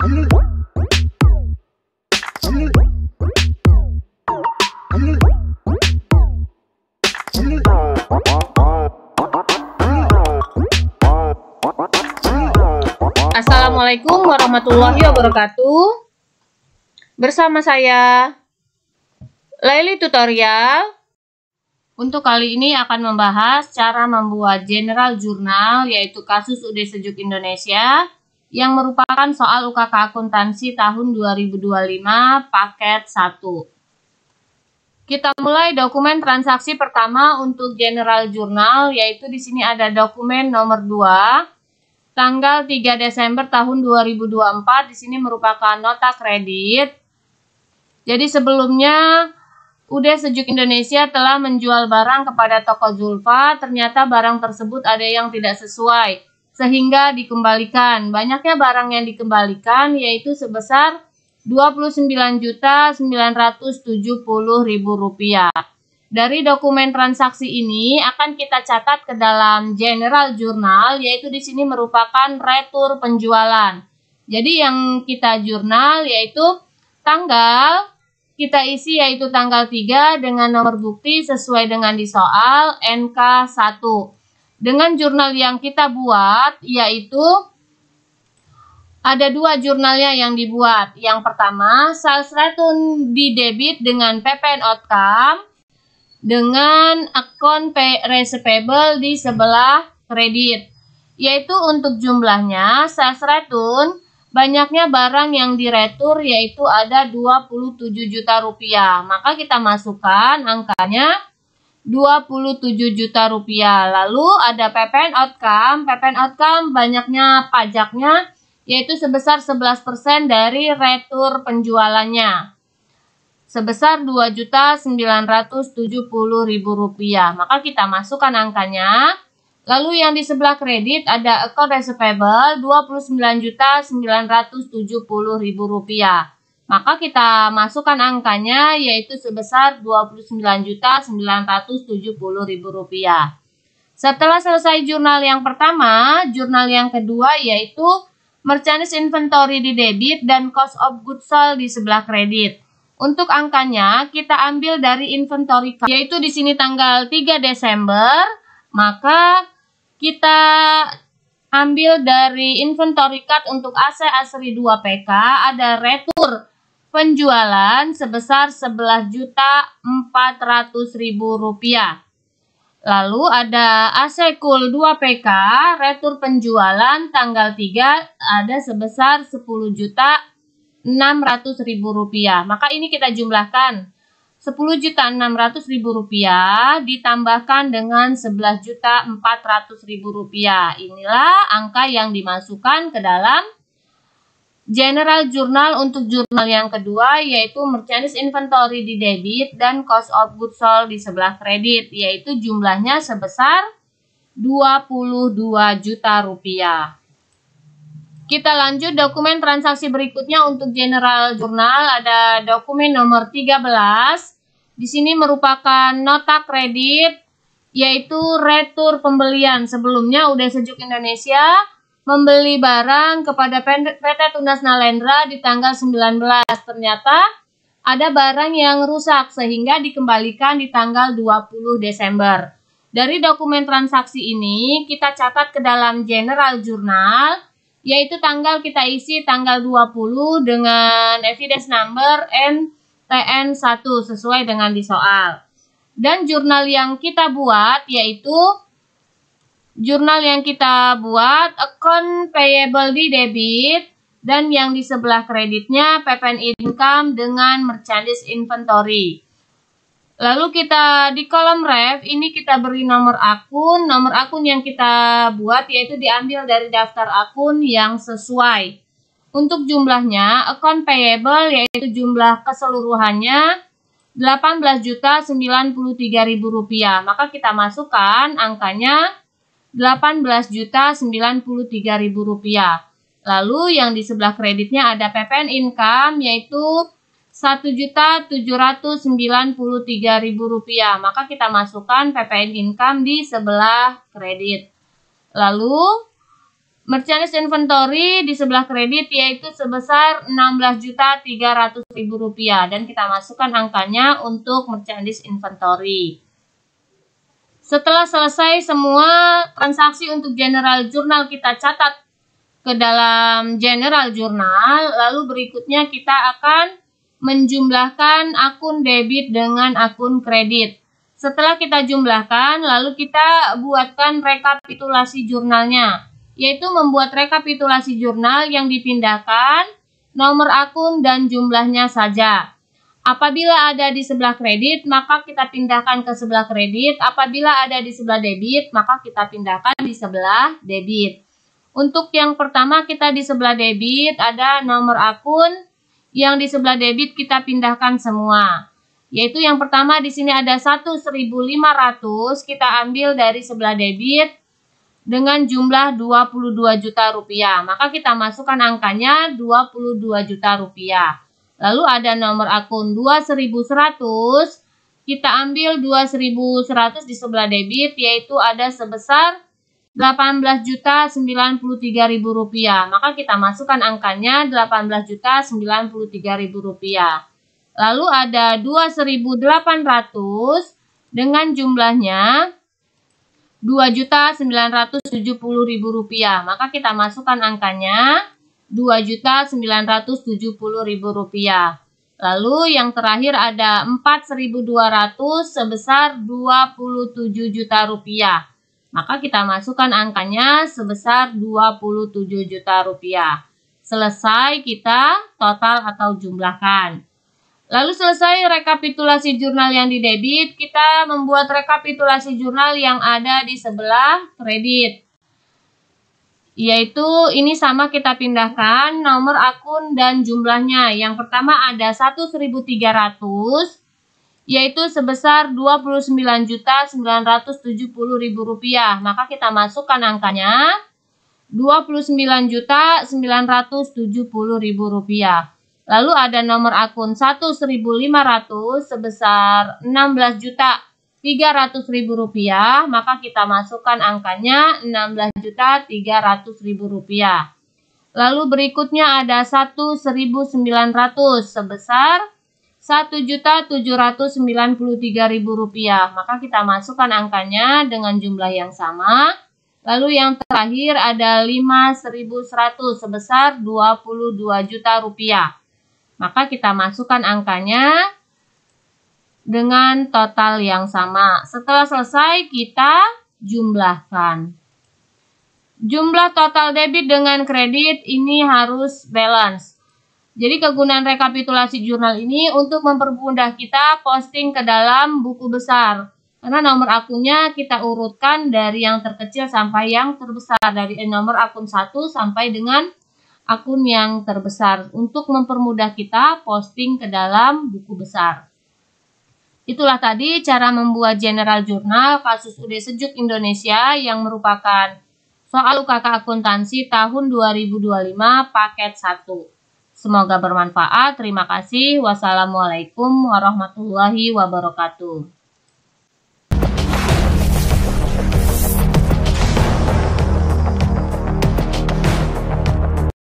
Assalamualaikum warahmatullahi wabarakatuh. Bersama saya Laili Tutorial. Untuk kali ini akan membahas cara membuat general jurnal, yaitu kasus UD Sejuk Indonesia yang merupakan soal UKK akuntansi tahun 2025 paket 1. Kita mulai dokumen transaksi pertama untuk general jurnal, yaitu di sini ada dokumen nomor 2 tanggal 3 Desember tahun 2024. Di sini merupakan nota kredit. Jadi sebelumnya UD Sejuk Indonesia telah menjual barang kepada toko Zulfa, ternyata barang tersebut ada yang tidak sesuai, sehingga dikembalikan. Banyaknya barang yang dikembalikan yaitu sebesar Rp29.970.000. Dari dokumen transaksi ini akan kita catat ke dalam general jurnal, yaitu di sini merupakan retur penjualan. Jadi yang kita jurnal yaitu tanggal, kita isi yaitu tanggal 3 dengan nomor bukti sesuai dengan di soal NK1. Dengan jurnal yang kita buat yaitu ada dua jurnalnya yang dibuat. Yang pertama, sales return di debit dengan PPN outcome dengan akun receivable di sebelah kredit. Yaitu untuk jumlahnya sales return, banyaknya barang yang diretur yaitu ada 27 juta rupiah. Maka kita masukkan angkanya 27 juta rupiah. Lalu ada PPN outcome. PPN outcome banyaknya pajaknya yaitu sebesar 11% dari retur penjualannya. Sebesar Rp2.970.000. Maka kita masukkan angkanya. Lalu yang di sebelah kredit ada account receivable Rp29.970.000. Maka kita masukkan angkanya yaitu sebesar Rp29.970.000. Setelah selesai jurnal yang pertama, jurnal yang kedua yaitu merchandise inventory di debit dan cost of goods sold di sebelah kredit. Untuk angkanya kita ambil dari inventory yaitu di sini tanggal 3 Desember, maka kita ambil dari inventory card untuk AC Asri 2 PK, ada retur penjualan sebesar Rp11.400.000. Lalu ada AC Cool 2 PK, retur penjualan tanggal 3 ada sebesar Rp10.600.000. Maka ini kita jumlahkan. Rp10.600.000 ditambahkan dengan Rp11.400.000. Inilah angka yang dimasukkan ke dalam general jurnal untuk jurnal yang kedua, yaitu merchandise inventory di debit dan cost of goods sold di sebelah kredit, yaitu jumlahnya sebesar Rp22 juta. Kita lanjut dokumen transaksi berikutnya untuk general jurnal, ada dokumen nomor 13. Di sini merupakan nota kredit, yaitu retur pembelian. Sebelumnya UD Sejuk Indonesia membeli barang kepada PT Tunas Nalendra di tanggal 19. Ternyata ada barang yang rusak sehingga dikembalikan di tanggal 20 Desember. Dari dokumen transaksi ini kita catat ke dalam general jurnal, yaitu tanggal kita isi tanggal 20 dengan evidence number NTN1 sesuai dengan di soal. Dan jurnal yang kita buat yaitu account payable di debit dan yang di sebelah kreditnya PPN income dengan merchandise inventory. Lalu kita di kolom ref ini kita beri nomor akun. Nomor akun yang kita buat yaitu diambil dari daftar akun yang sesuai. Untuk jumlahnya, account payable yaitu jumlah keseluruhannya Rp18.093.000. Maka kita masukkan angkanya Rp18.093.000. Lalu yang di sebelah kreditnya ada PPN income yaitu Rp1.793.000. Maka kita masukkan PPN income di sebelah kredit. Lalu Merchandise inventory di sebelah kredit yaitu sebesar Rp16.300.000 dan kita masukkan angkanya untuk merchandise inventory. Setelah selesai semua transaksi untuk general journal kita catat ke dalam general journal, lalu berikutnya kita akan menjumlahkan akun debit dengan akun kredit. Setelah kita jumlahkan, lalu kita buatkan rekapitulasi jurnalnya, yaitu membuat rekapitulasi jurnal yang dipindahkan nomor akun dan jumlahnya saja. Apabila ada di sebelah kredit, maka kita pindahkan ke sebelah kredit. Apabila ada di sebelah debit, maka kita pindahkan di sebelah debit. Untuk yang pertama kita di sebelah debit ada nomor akun, yang di sebelah debit kita pindahkan semua. Yaitu yang pertama di sini ada 1.500, kita ambil dari sebelah debit dengan jumlah 22 juta rupiah. Maka kita masukkan angkanya 22 juta rupiah. Lalu ada nomor akun 2.100, kita ambil 2.100 di sebelah debit, yaitu ada sebesar Rp18.093.000. Maka kita masukkan angkanya Rp18.093.000. Lalu ada 2.800 dengan jumlahnya Rp2.970.000. Maka kita masukkan angkanya Rp2.970.000. Lalu yang terakhir ada 4.200 sebesar Rp27 juta. Maka kita masukkan angkanya sebesar Rp27 juta. Selesai kita total atau jumlahkan. Lalu selesai rekapitulasi jurnal yang di debit, kita membuat rekapitulasi jurnal yang ada di sebelah kredit. Yaitu ini sama kita pindahkan nomor akun dan jumlahnya. Yang pertama ada 1.300, yaitu sebesar Rp29.970.000. Maka kita masukkan angkanya Rp29.970.000. Lalu ada nomor akun 1.500 sebesar Rp16.300.000, maka kita masukkan angkanya Rp16.300.000. Lalu berikutnya ada 1.900 sebesar Rp1.793.000, maka kita masukkan angkanya dengan jumlah yang sama. Lalu yang terakhir ada 5.100 sebesar Rp22 juta. Maka kita masukkan angkanya dengan total yang sama. Setelah selesai kita jumlahkan. Jumlah total debit dengan kredit ini harus balance. Jadi kegunaan rekapitulasi jurnal ini untuk mempermudah kita posting ke dalam buku besar. Karena nomor akunnya kita urutkan dari yang terkecil sampai yang terbesar. Dari nomor akun 1 sampai dengan akun yang terbesar untuk mempermudah kita posting ke dalam buku besar. Itulah tadi cara membuat general journal kasus UD Sejuk Indonesia yang merupakan soal UKK akuntansi tahun 2025 paket 1. Semoga bermanfaat. Terima kasih. Wassalamualaikum warahmatullahi wabarakatuh.